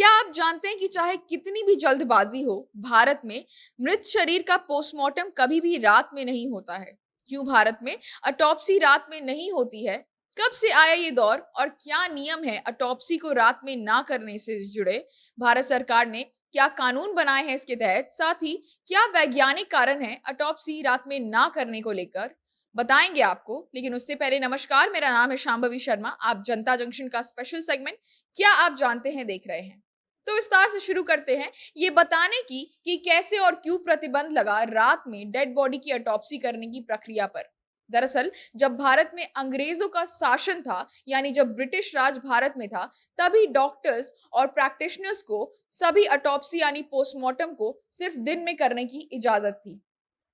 क्या आप जानते हैं कि चाहे कितनी भी जल्दबाजी हो, भारत में मृत शरीर का पोस्टमार्टम कभी भी रात में नहीं होता है। क्यों भारत में ऑटोप्सी रात में नहीं होती है? कब से आया ये दौर और क्या नियम है ऑटोप्सी को रात में ना करने से जुड़े? भारत सरकार ने क्या कानून बनाए हैं इसके तहत? साथ ही क्या वैज्ञानिक कारण है ऑटोप्सी रात में ना करने को लेकर? बताएंगे आपको, लेकिन उससे पहले नमस्कार, मेरा नाम है शांभवी शर्मा। आप जनता जंक्शन का स्पेशल सेगमेंट क्या आप जानते हैं देख रहे हैं। तो विस्तार से शुरू करते हैं ये बताने की कि कैसे और क्यों प्रतिबंध लगा रात में डेड बॉडी की ऑटोप्सी करने की प्रक्रिया पर। दरअसल जब भारत में अंग्रेजों का शासन था, यानी जब ब्रिटिश राज भारत में था, तभी डॉक्टर्स और प्रैक्टिशनर्स को सभी ऑटोप्सी यानी पोस्टमार्टम को सिर्फ दिन में करने की इजाजत थी।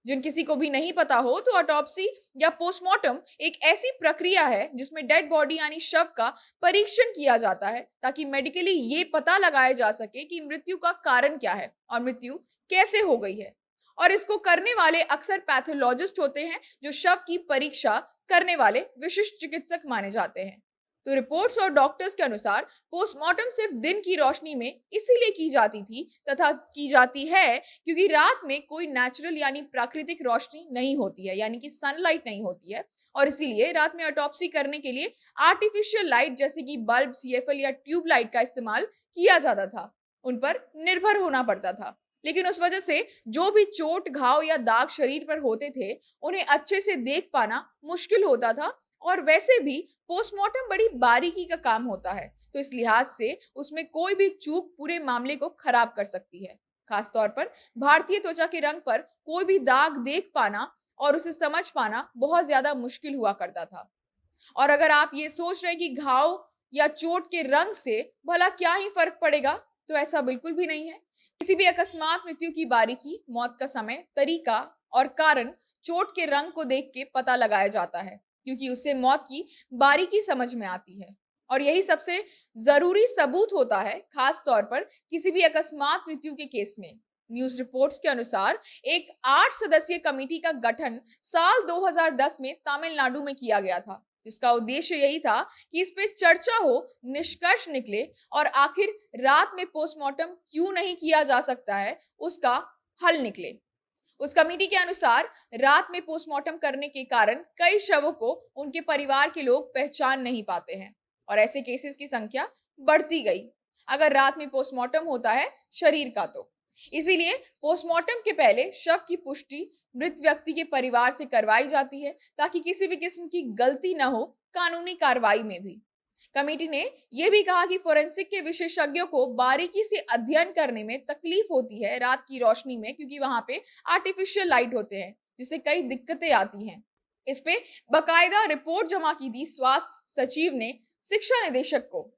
जिन किसी को भी नहीं पता हो तो ऑटोप्सी या पोस्टमार्टम एक ऐसी प्रक्रिया है जिसमें डेड बॉडी यानी शव का परीक्षण किया जाता है ताकि मेडिकली ये पता लगाया जा सके कि मृत्यु का कारण क्या है और मृत्यु कैसे हो गई है। और इसको करने वाले अक्सर पैथोलॉजिस्ट होते हैं जो शव की परीक्षा करने वाले विशिष्ट चिकित्सक माने जाते हैं। तो रिपोर्ट्स और डॉक्टर्स के अनुसार पोस्टमार्टम सिर्फ दिन की रोशनी में इसीलिए की जाती थी तथा की जाती है क्योंकि रात में कोई नेचुरल यानी प्राकृतिक रोशनी नहीं होती है, यानी कि सनलाइट नहीं होती है। और इसीलिए रात में ऑटोप्सी करने के लिए आर्टिफिशियल लाइट जैसे कि बल्ब, सीएफएल या ट्यूब लाइट का इस्तेमाल किया जाता था। उन पर निर्भर होना पड़ता था। लेकिन उस वजह से जो भी चोट, घाव या दाग शरीर पर होते थे, उन्हें अच्छे से देख पाना मुश्किल होता था। और वैसे भी पोस्टमार्टम बड़ी बारीकी का काम होता है, तो इस लिहाज से उसमें कोई भी चूक पूरे मामले को खराब कर सकती है। खासतौर पर भारतीय त्वचा के रंग पर कोई भी दाग देख पाना और उसे समझ पाना बहुत ज्यादा मुश्किल हुआ करता था। और अगर आप ये सोच रहे हैं कि घाव या चोट के रंग से भला क्या ही फर्क पड़ेगा, तो ऐसा बिल्कुल भी नहीं है। किसी भी अकस्मात मृत्यु की बारीकी, मौत का समय, तरीका और कारण चोट के रंग को देख के पता लगाया जाता है, क्योंकि उससे मौत की बारीकी समझ में आती है। और यही सबसे जरूरी सबूत होता है, खास तौर पर किसी भी अकस्मात मृत्यु के केस में। न्यूज रिपोर्ट्स के अनुसार एक 8 सदस्यीय कमेटी का गठन साल 2010 में तमिलनाडु में किया गया था, जिसका उद्देश्य यही था कि इस पे चर्चा हो, निष्कर्ष निकले और आखिर रात में पोस्टमार्टम क्यों नहीं किया जा सकता है, उसका हल निकले। उस कमेटी के अनुसार रात में पोस्टमार्टम करने के कारण कई शवों को उनके परिवार के लोग पहचान नहीं पाते हैं और ऐसे केसेस की संख्या बढ़ती गई अगर रात में पोस्टमार्टम होता है शरीर का तो। इसीलिए पोस्टमार्टम के पहले शव की पुष्टि मृत व्यक्ति के परिवार से करवाई जाती है ताकि किसी भी किस्म की गलती न हो कानूनी कार्रवाई में भी। कमेटी ने यह भी कहा कि फोरेंसिक के विशेषज्ञों को बारीकी से अध्ययन करने में तकलीफ होती है रात की रोशनी में, क्योंकि वहां पे आर्टिफिशियल लाइट होते हैं जिससे कई दिक्कतें आती हैं। इस पे बकायदा रिपोर्ट जमा की थी स्वास्थ्य सचिव ने शिक्षा निदेशक को,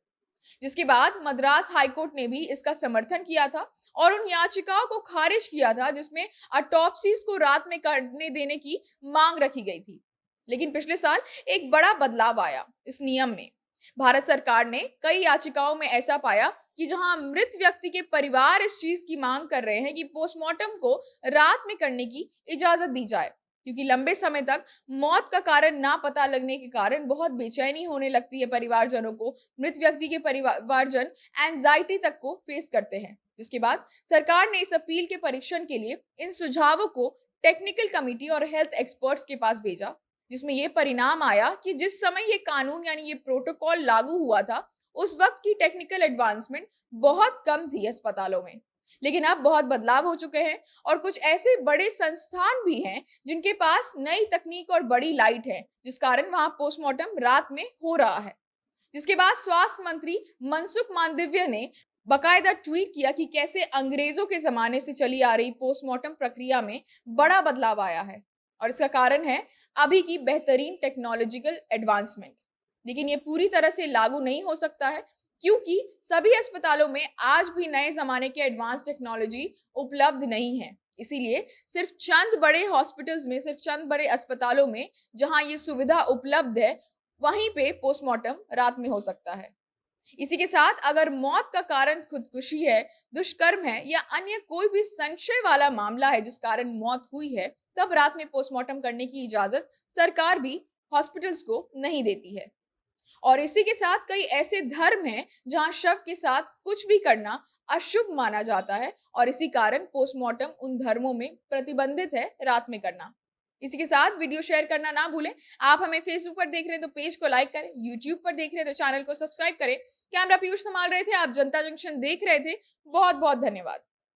जिसके बाद मद्रास हाईकोर्ट ने भी इसका समर्थन किया था और उन याचिकाओं को खारिज किया था जिसमें ऑटोप्सीज को रात में करने देने की मांग रखी गई थी। लेकिन पिछले साल एक बड़ा बदलाव आया इस नियम में। भारत सरकार ने कई याचिकाओं में ऐसा पाया कि जहां मृत व्यक्ति के परिवार इस चीज की मांग कर रहे हैं कि पोस्टमार्टम को रात में करने की इजाजत दी जाए, क्योंकि लंबे समय तक मौत का कारण ना पता लगने के कारण बहुत बेचैनी होने लगती है परिवारजनों को। मृत व्यक्ति के परिवारजन एंजाइटी तक को फेस करते हैं। जिसके बाद सरकार ने इस अपील के परीक्षण के लिए इन सुझावों को टेक्निकल कमिटी और हेल्थ एक्सपर्ट्स के पास भेजा, जिसमें यह परिणाम आया कि जिस समय ये कानून यानी ये प्रोटोकॉल लागू हुआ था, उस वक्त की टेक्निकल एडवांसमेंट बहुत कम थी अस्पतालों में। लेकिन अब बहुत बदलाव हो चुके हैं और कुछ ऐसे बड़े संस्थान भी हैं जिनके पास नई तकनीक और बड़ी लाइट है, जिस कारण वहां पोस्टमार्टम रात में हो रहा है। जिसके बाद स्वास्थ्य मंत्री मनसुख मांडविया ने बकायदा ट्वीट किया कि कैसे अंग्रेजों के जमाने से चली आ रही पोस्टमार्टम प्रक्रिया में बड़ा बदलाव आया है और इसका कारण है अभी की बेहतरीन टेक्नोलॉजिकल एडवांसमेंट। लेकिन ये पूरी तरह से लागू नहीं हो सकता है, क्योंकि सभी अस्पतालों में आज भी नए जमाने के एडवांस टेक्नोलॉजी उपलब्ध नहीं है। इसीलिए सिर्फ चंद बड़े हॉस्पिटल्स में, सिर्फ चंद बड़े अस्पतालों में जहां ये सुविधा उपलब्ध है, वहीं पे पोस्टमार्टम रात में हो सकता है। इसी के साथ अगर मौत का कारण खुदकुशी है, दुष्कर्म है या अन्य कोई भी संशय वाला मामला है जिस कारण मौत हुई है, तब रात में पोस्टमार्टम करने की इजाजत सरकार भी हॉस्पिटल्स को नहीं देती है। और इसी के साथ कई ऐसे धर्म हैं जहां शव के साथ कुछ भी करना अशुभ माना जाता है और इसी कारण पोस्टमार्टम उन धर्मों में प्रतिबंधित है रात में करना। इसी के साथ वीडियो शेयर करना ना भूलें। आप हमें फेसबुक पर देख रहे हैं तो पेज को लाइक करें, यूट्यूब पर देख रहे हैं तो चैनल को सब्सक्राइब करें। कैमरा पीयूष संभाल रहे थे, आप जनता जंक्शन देख रहे थे। बहुत बहुत धन्यवाद।